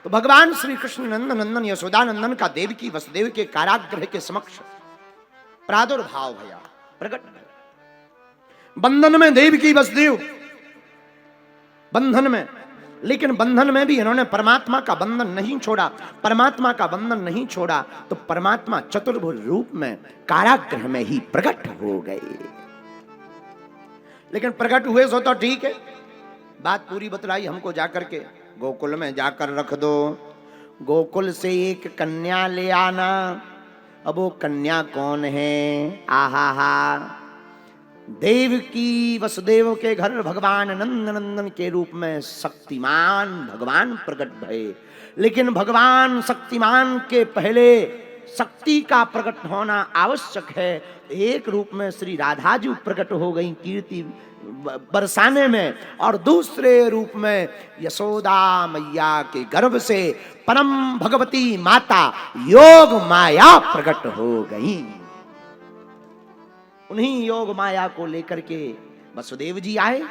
तो भगवान श्री कृष्ण नंदन नंदन यशोदानंदन का देवकी वसुदेव के कारागृह के समक्ष प्रादुर्भाव भया, प्रकट भया। बंधन में देवकी वसुदेव, बंधन में, लेकिन बंधन में भी इन्होंने परमात्मा का बंधन नहीं छोड़ा। परमात्मा का बंधन नहीं छोड़ा तो परमात्मा चतुर्भुज रूप में कारागृह में ही प्रकट हो गए। लेकिन प्रकट हुए सो तो ठीक है, बात पूरी बतलाई हमको जाकर के गोकुल में जाकर रख दो, गोकुल से एक कन्या ले आना। अब वो कन्या कौन है? आहा हा, देवकी वसुदेव के घर भगवान नंद नंदन के रूप में शक्तिमान भगवान प्रकट भये। लेकिन भगवान शक्तिमान के पहले शक्ति का प्रकट होना आवश्यक है। एक रूप में श्री राधा जी प्रकट हो गई कीर्ति बरसाने में, और दूसरे रूप में यशोदा मैया के गर्भ से परम भगवती माता योग माया प्रकट हो गई। उन्हीं योग माया को लेकर के वसुदेव जी आए,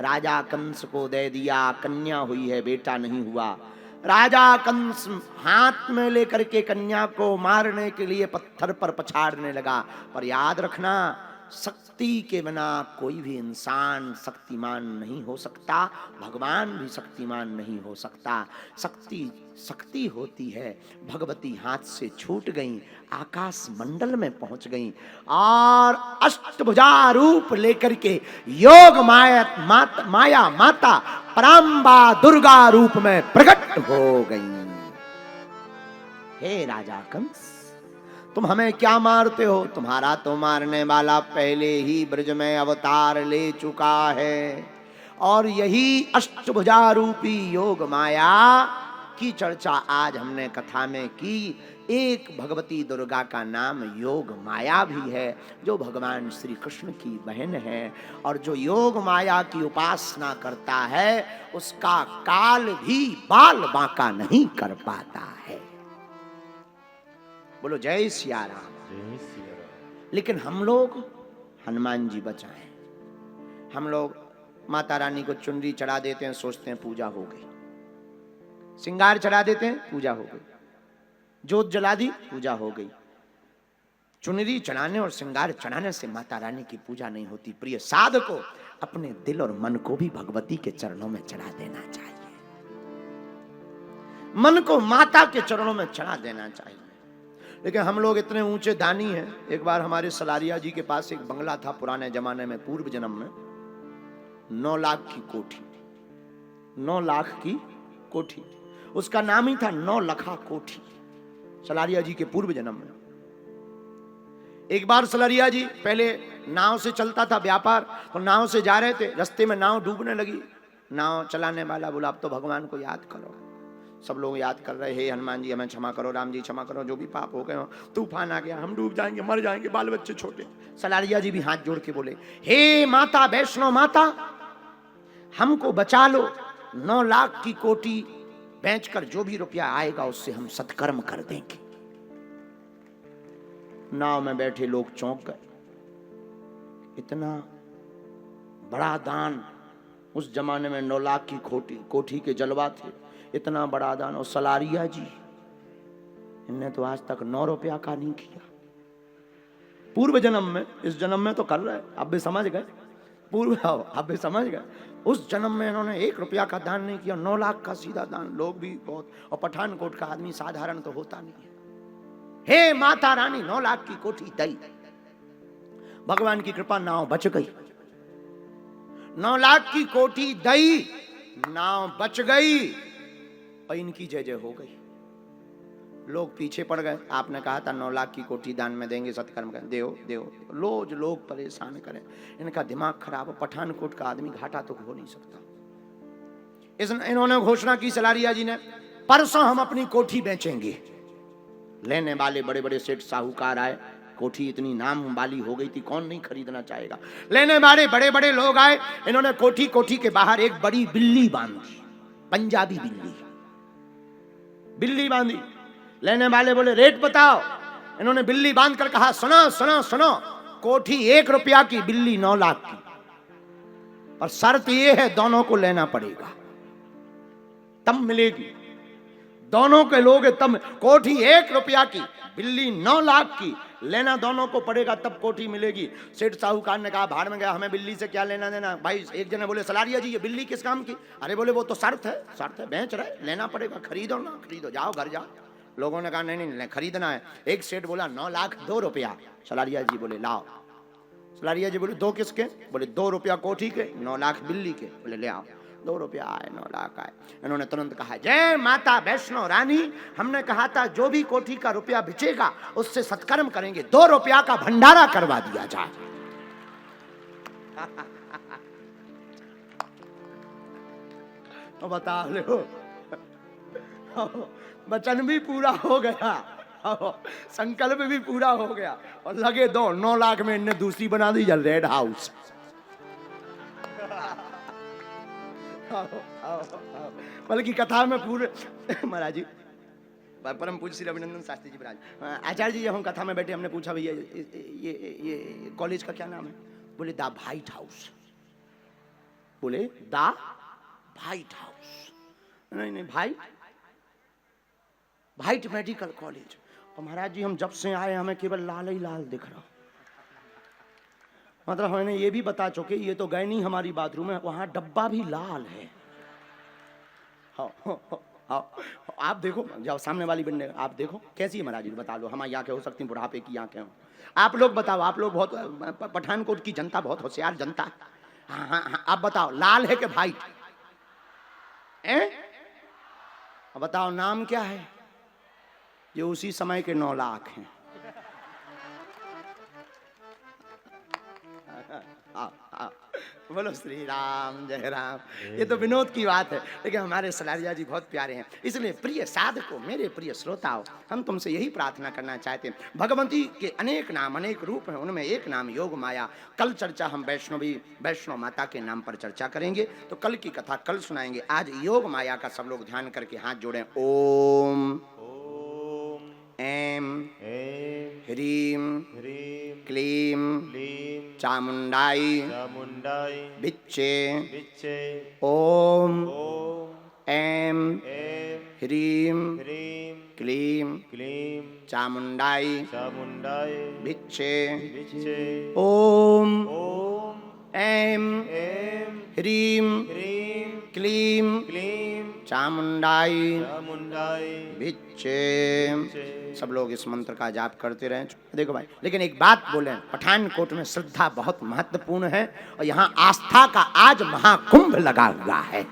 राजा कंस को दे दिया। कन्या हुई है, बेटा नहीं हुआ। राजा कंस हाथ में लेकर के कन्या को मारने के लिए पत्थर पर पछाड़ने लगा। पर याद रखना, शक्ति के बिना कोई भी इंसान शक्तिमान नहीं हो सकता, भगवान भी शक्तिमान नहीं हो सकता। शक्ति शक्ति होती है। भगवती हाथ से छूट गई, आकाश मंडल में पहुंच गई और अष्टभुजा रूप लेकर के योग माया माता पराम्बा दुर्गा रूप में प्रकट हो गई। हे राजा कंस, तुम हमें क्या मारते हो? तुम्हारा तो मारने वाला पहले ही ब्रज में अवतार ले चुका है। और यही अष्टभुजा रूपी योग माया की चर्चा आज हमने कथा में की। एक भगवती दुर्गा का नाम योग माया भी है, जो भगवान श्री कृष्ण की बहन है। और जो योग माया की उपासना करता है उसका काल भी बाल बांका नहीं कर पाता है। बोलो जय सिया राम। लेकिन हम लोग हनुमान जी बचाएं। हम लोग माता रानी को चुनरी चढ़ा देते हैं, सोचते हैं पूजा हो गई। श्रृंगार चढ़ा देते हैं, पूजा हो गई। जोत जला दी, पूजा हो गई। चुनरी चढ़ाने और श्रृंगार चढ़ाने से माता रानी की पूजा नहीं होती। प्रिय साधको, अपने दिल और मन को भी भगवती के चरणों में चढ़ा देना चाहिए। मन को माता के चरणों में चढ़ा देना चाहिए। लेकिन हम लोग इतने ऊंचे दानी हैं। एक बार हमारे सलारिया जी के पास एक बंगला था पुराने जमाने में, पूर्व जन्म में। 9 लाख की कोठी, 9 लाख की कोठी, उसका नाम ही था 9 लखा कोठी, सलारिया जी के पूर्व जन्म में। एक बार सलारिया जी पहले नाव से चलता था व्यापार, तो नाव से जा रहे थे, रास्ते में नाव डूबने लगी। नाव चलाने वाला बोला अब तो भगवान को याद करो। सब लोग याद कर रहे, हे हनुमान जी हमें क्षमा करो, राम जी क्षमा करो, जो भी पाप हो गए हो, तूफान आ गया, हम डूब जाएंगे, मर जाएंगे, बाल बच्चे छोटे। सलारिया जी भी हाथ जोड़ के बोले, हे माता वैष्णो माता, हमको बचा लो। 9 लाख की कोठी बेचकर जो भी रुपया आएगा उससे हम सत्कर्म कर देंगे। नाव में बैठे लोग चौंक गए। इतना बड़ा दान, उस जमाने में 9 लाख की कोठी के जलवा थे, इतना बड़ा दान। और सलारिया जी, इनने तो आज तक 9 रुपया का नहीं किया। पूर्व जन्म में, इस जन्म में तो कर रहे, अब भी समझ गए, अब भी समझ गए। उस जन्म में इन्होंने 1 रुपया का दान नहीं किया, 9 लाख का सीधा दान। लोग भी बहुत, और पठानकोट का आदमी साधारण तो होता नहीं है। हे माता रानी, 9 लाख की कोठी दई। भगवान की कृपा, नाव बच गई। 9 लाख की कोठी दई, नाव बच गई और इनकी जय जय हो गई। लोग पीछे पड़ गए। आपने कहा था 9 लाख की कोठी दान में देंगे, सत्कर्म करें, देव रोज लोग परेशान करें। इनका दिमाग खराब। पठानकोट का आदमी घाटा तो हो नहीं सकता। इन्होंने घोषणा की सलारिया जी ने, परसों हम अपनी कोठी बेचेंगे। लेने वाले बड़े बड़े सेठ साहूकार आए। कोठी इतनी नाम वाली हो गई थी, कौन नहीं खरीदना चाहेगा। लेने वाले बड़े बड़े लोग आए। इन्होंने कोठी के बाहर एक बड़ी बिल्ली बांधी, पंजाबी बिल्ली बांधी। लेने वाले बोले रेट बताओ। इन्होंने बिल्ली बांध कर कहा, सुनो सुनो सुनो, कोठी 1 रुपया की, बिल्ली 9 लाख की, और शर्त यह है दोनों को लेना पड़ेगा, तब मिलेगी। दोनों के लोग तब कोठी 1 रुपया की, बिल्ली 9 लाख की, लेना दोनों को पड़ेगा तब कोठी मिलेगी। सेठ साहूकार ने कहा भाड़ में गया, हमें बिल्ली से क्या लेना देना। भाई एक जने बोले सलारिया जी ये बिल्ली किस काम की? अरे बोले वो तो शर्त है, बेच रहे, लेना पड़ेगा, खरीदो ना, खरीदो, जाओ घर जाओ। लोगों ने कहा नहीं नहीं खरीदना है। एक सेठ बोला 9 लाख 2 रुपया। सलारिया जी बोले लाओ। सलारिया जी बोले 2 किसके? बोले 2 रुपया कोठी के, 9 लाख बिल्ली के। बोले ले आओ। 2 रुपया आए, 9 लाख आए। इन्होंने तुरंत कहा जय माता वैष्णो रानी, हमने कहा था जो भी कोठी का रुपया बिचेगा उससे सत्कर्म करेंगे, 2 रुपया का भंडारा करवा दिया जाए। तो बता लो वचन भी पूरा हो गया, संकल्प भी पूरा हो गया, और लगे 9 लाख में इनने दूसरी बना दी रेड हाउस। बल्कि कथा में पूरे महाराज जी, परम पूज्य श्री अभिनंदन शास्त्री जी महाराज, आचार्य जी हम कथा में बैठे, हमने पूछा भैया ये कॉलेज का क्या नाम है? बोले द व्हाइट हाउस। बोले द व्हाइट हाउस? नहीं व्हाइट मेडिकल कॉलेज। और महाराज जी हम जब से आए हमें केवल लाल ही लाल दिख रहा। मतलब हमने ये भी बता चुके ये तो गए नहीं हमारी बाथरूम में, वहां डब्बा भी लाल है। आप देखो जाओ सामने वाली बिल्डिंग, आप देखो कैसी है महाराज जी, बता लो। हमारी आंखें हो सकती बुढ़ापे की आंखें हो। आप लोग बताओ, आप लोग बहुत, पठानकोट की जनता बहुत होशियार जनता है। हाँ, आप बताओ लाल है कि व्हाइट? बताओ नाम क्या है? ये उसी समय के 9 लाख हैं। बोलो श्री राम, जय राम। ये तो विनोद की बात है, लेकिन हमारे सलारिया जी बहुत प्यारे हैं। इसलिए प्रिय साधकों, मेरे प्रिय श्रोताओ, हम तुमसे यही प्रार्थना करना चाहते हैं। भगवती के अनेक नाम, अनेक रूप हैं, उनमें एक नाम योग माया। कल चर्चा हम वैष्णो माता के नाम पर चर्चा करेंगे, तो कल की कथा कल सुनाएंगे। आज योग माया का सब लोग ध्यान करके हाथ जोड़ें। ओम ऐं ह्रीं क्लीं चामुंडाई बिच्चे ओम ऐं ह्रीं क्लीं चामुंडाई बिच्चे ओम ऐं ह्रीं क्लीं चामुंडाई बिच्चे। सब लोग इस मंत्र का जाप करते रहें। देखो भाई, लेकिन एक बात बोले, पठानकोट में श्रद्धा बहुत महत्वपूर्ण है, और यहाँ आस्था का आज महाकुंभ लगा हुआ है।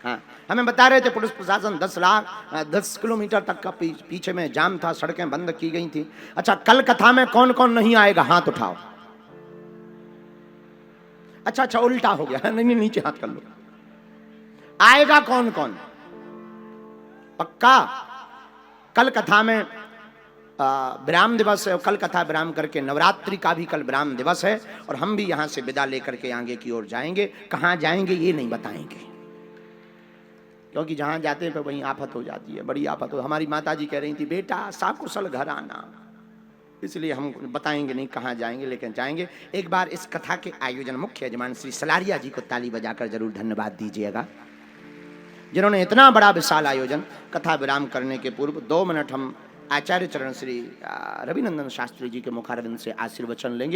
हाँ, हमें बता रहे थे पुलिस प्रशासन 10 किलोमीटर तक का पीछे में जाम था, सड़कें बंद की गई थी। अच्छा, कल कथा में कौन कौन नहीं आएगा? हाथ उठाओ। अच्छा, उल्टा हो गया। नहीं, नीचे हाथ कर लो। आएगा कौन कौन? पक्का? कल कथा में विराम दिवस है, और कल कथा विराम करके नवरात्रि का भी कल विराम दिवस है, और हम भी यहाँ से विदा लेकर के आगे की ओर जाएंगे। कहाँ जाएंगे ये नहीं बताएंगे, क्योंकि जहाँ जाते हैं वहीं आफत हो जाती है, बड़ी आफत हो। हमारी माता जी कह रही थी बेटा साकुशल घर आना, इसलिए हम बताएंगे नहीं कहाँ जाएंगे, लेकिन जाएंगे। एक बार इस कथा के आयोजन मुख्य यजमान श्री सलारिया जी को ताली बजाकर जरूर धन्यवाद दीजिएगा, जिन्होंने इतना बड़ा विशाल आयोजन। कथा विराम करने के पूर्व 2 मिनट हम आचार्य चरण श्री रविनंदन शास्त्री जी के मुखारविंद से आशीर्वचन लेंगे।